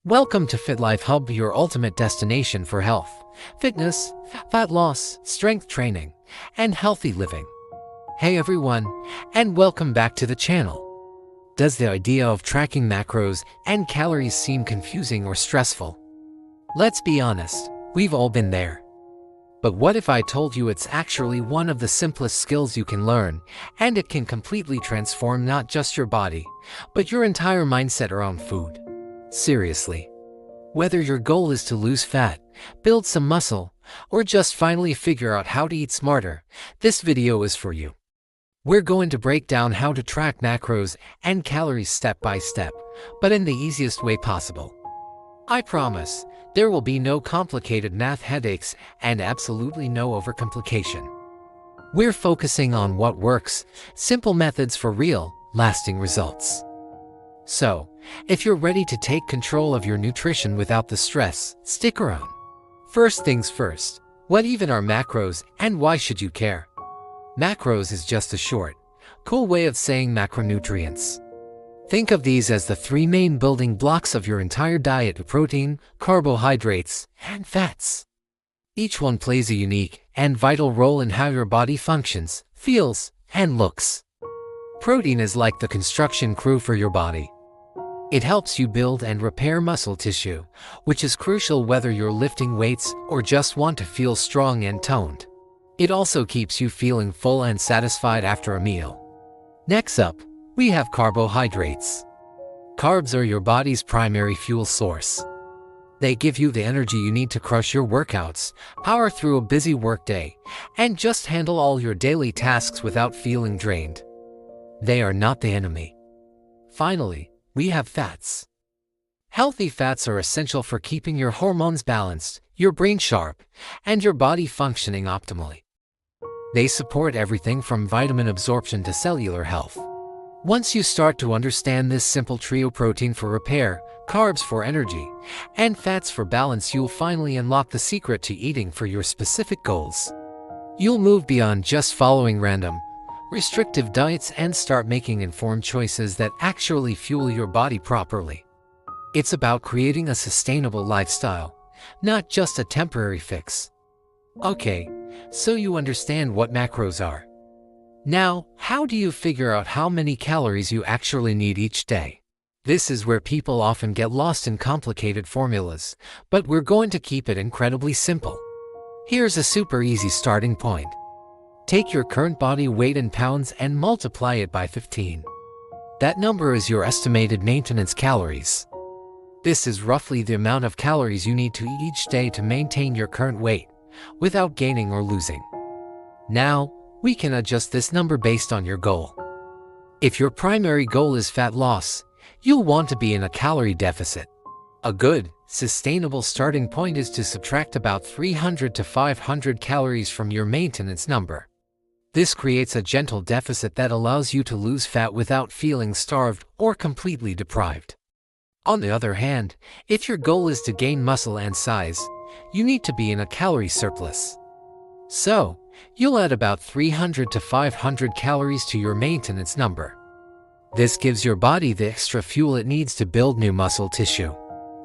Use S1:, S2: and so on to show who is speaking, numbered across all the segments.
S1: Welcome to Fit Life Hub, your ultimate destination for health, fitness, fat loss, strength training, and healthy living. Hey everyone, and welcome back to the channel. Does the idea of tracking macros and calories seem confusing or stressful? Let's be honest, we've all been there. But what if I told you it's actually one of the simplest skills you can learn, and it can completely transform not just your body, but your entire mindset around food? Seriously. Whether your goal is to lose fat, build some muscle, or just finally figure out how to eat smarter, this video is for you. We're going to break down how to track macros and calories step by step, but in the easiest way possible. I promise, there will be no complicated math headaches and absolutely no overcomplication. We're focusing on what works, simple methods for real, lasting results. So, if you're ready to take control of your nutrition without the stress, stick around. First things first, what even are macros and why should you care? Macros is just a short, cool way of saying macronutrients. Think of these as the three main building blocks of your entire diet: protein, carbohydrates, and fats. Each one plays a unique and vital role in how your body functions, feels, and looks. Protein is like the construction crew for your body. It helps you build and repair muscle tissue, which is crucial whether you're lifting weights or just want to feel strong and toned. It also keeps you feeling full and satisfied after a meal. Next up, we have carbohydrates. Carbs are your body's primary fuel source. They give you the energy you need to crush your workouts, power through a busy workday, and just handle all your daily tasks without feeling drained. They are not the enemy. Finally, we have fats. Healthy fats are essential for keeping your hormones balanced, your brain sharp, and your body functioning optimally. They support everything from vitamin absorption to cellular health. Once you start to understand this simple trio: protein for repair, carbs for energy, and fats for balance, you'll finally unlock the secret to eating for your specific goals. You'll move beyond just following random, restrictive diets and start making informed choices that actually fuel your body properly. It's about creating a sustainable lifestyle, not just a temporary fix. Okay, so you understand what macros are. Now, how do you figure out how many calories you actually need each day? This is where people often get lost in complicated formulas, but we're going to keep it incredibly simple. Here's a super easy starting point. Take your current body weight in pounds and multiply it by 15. That number is your estimated maintenance calories. This is roughly the amount of calories you need to eat each day to maintain your current weight, without gaining or losing. Now, we can adjust this number based on your goal. If your primary goal is fat loss, you'll want to be in a calorie deficit. A good, sustainable starting point is to subtract about 300 to 500 calories from your maintenance number. This creates a gentle deficit that allows you to lose fat without feeling starved or completely deprived. On the other hand, if your goal is to gain muscle and size, you need to be in a calorie surplus. So, you'll add about 300 to 500 calories to your maintenance number. This gives your body the extra fuel it needs to build new muscle tissue.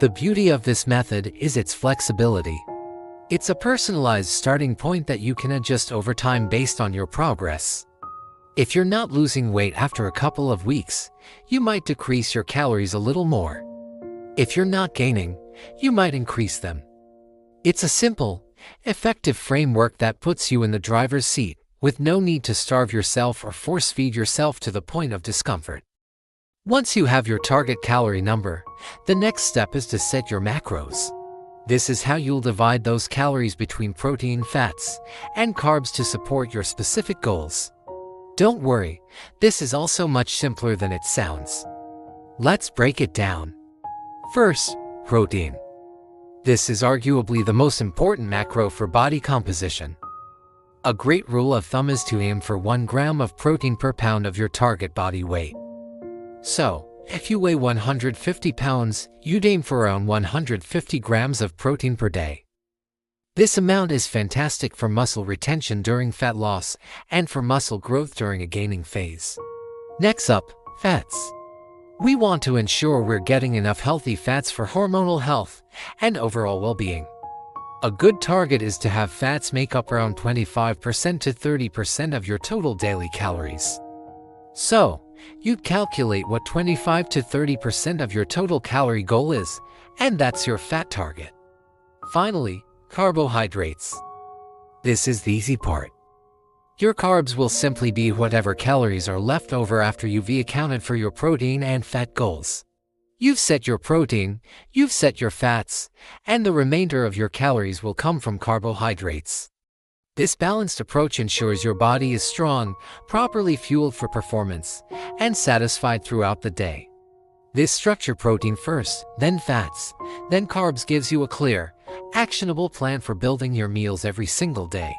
S1: The beauty of this method is its flexibility. It's a personalized starting point that you can adjust over time based on your progress. If you're not losing weight after a couple of weeks, you might decrease your calories a little more. If you're not gaining, you might increase them. It's a simple, effective framework that puts you in the driver's seat, with no need to starve yourself or force feed yourself to the point of discomfort. Once you have your target calorie number, the next step is to set your macros. This is how you'll divide those calories between protein, fats, and carbs to support your specific goals. Don't worry, this is also much simpler than it sounds. Let's break it down. First, protein. This is arguably the most important macro for body composition. A great rule of thumb is to aim for 1 gram of protein per pound of your target body weight. So, if you weigh 150 pounds, you'd aim for around 150 grams of protein per day. This amount is fantastic for muscle retention during fat loss and for muscle growth during a gaining phase. Next up, fats. We want to ensure we're getting enough healthy fats for hormonal health and overall well-being. A good target is to have fats make up around 25% to 30% of your total daily calories. So, you'd calculate what 25 to 30% of your total calorie goal is, and that's your fat target. Finally, carbohydrates. This is the easy part. Your carbs will simply be whatever calories are left over after you've accounted for your protein and fat goals. You've set your protein, you've set your fats, and the remainder of your calories will come from carbohydrates. This balanced approach ensures your body is strong, properly fueled for performance, and satisfied throughout the day. This structure, protein first, then fats, then carbs, gives you a clear, actionable plan for building your meals every single day.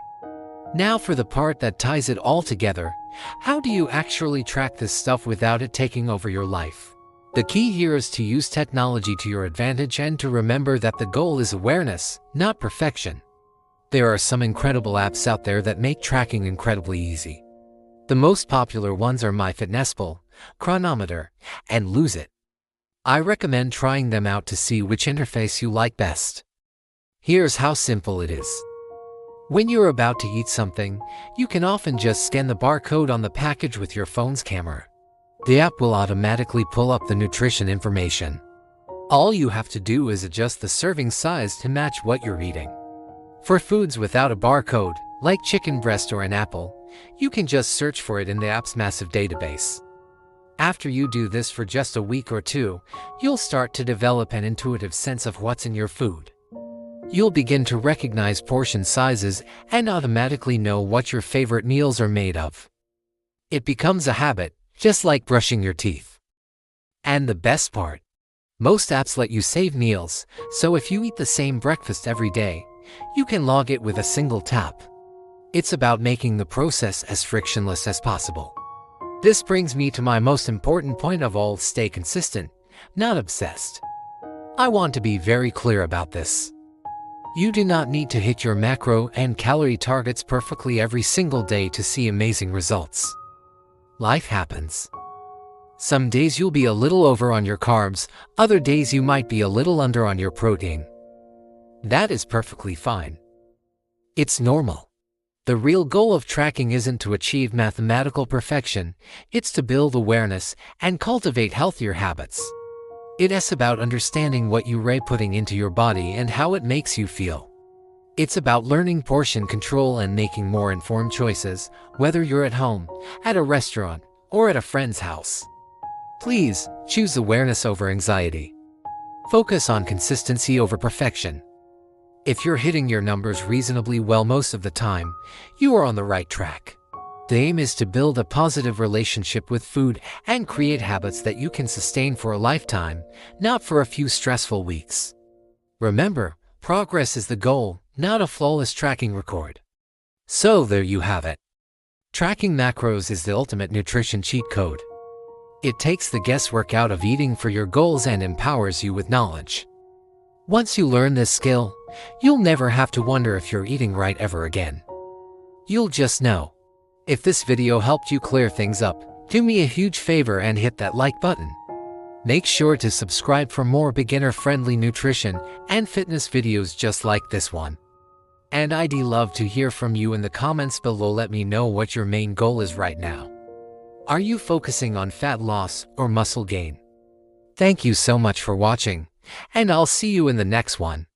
S1: Now for the part that ties it all together. How do you actually track this stuff without it taking over your life? The key here is to use technology to your advantage and to remember that the goal is awareness, not perfection. There are some incredible apps out there that make tracking incredibly easy. The most popular ones are MyFitnessPal, Chronometer, and Lose It. I recommend trying them out to see which interface you like best. Here's how simple it is. When you're about to eat something, you can often just scan the barcode on the package with your phone's camera. The app will automatically pull up the nutrition information. All you have to do is adjust the serving size to match what you're eating. For foods without a barcode, like chicken breast or an apple, you can just search for it in the app's massive database. After you do this for just a week or two, you'll start to develop an intuitive sense of what's in your food. You'll begin to recognize portion sizes and automatically know what your favorite meals are made of. It becomes a habit, just like brushing your teeth. And the best part, most apps let you save meals, so if you eat the same breakfast every day, you can log it with a single tap. It's about making the process as frictionless as possible. This brings me to my most important point of all: stay consistent, not obsessed. I want to be very clear about this. You do not need to hit your macro and calorie targets perfectly every single day to see amazing results. Life happens. Some days you'll be a little over on your carbs, other days you might be a little under on your protein. That is perfectly fine. It's normal. The real goal of tracking isn't to achieve mathematical perfection, it's to build awareness and cultivate healthier habits. It's about understanding what you're putting into your body and how it makes you feel. It's about learning portion control and making more informed choices, whether you're at home, at a restaurant, or at a friend's house. Please, choose awareness over anxiety. Focus on consistency over perfection. If you're hitting your numbers reasonably well most of the time, you are on the right track. The aim is to build a positive relationship with food and create habits that you can sustain for a lifetime, not for a few stressful weeks. Remember, progress is the goal, not a flawless tracking record. So there you have it. Tracking macros is the ultimate nutrition cheat code. It takes the guesswork out of eating for your goals and empowers you with knowledge. Once you learn this skill, you'll never have to wonder if you're eating right ever again. You'll just know. If this video helped you clear things up, do me a huge favor and hit that like button. Make sure to subscribe for more beginner-friendly nutrition and fitness videos just like this one. And I'd love to hear from you in the comments below. Let me know what your main goal is right now. Are you focusing on fat loss or muscle gain? Thank you so much for watching, and I'll see you in the next one.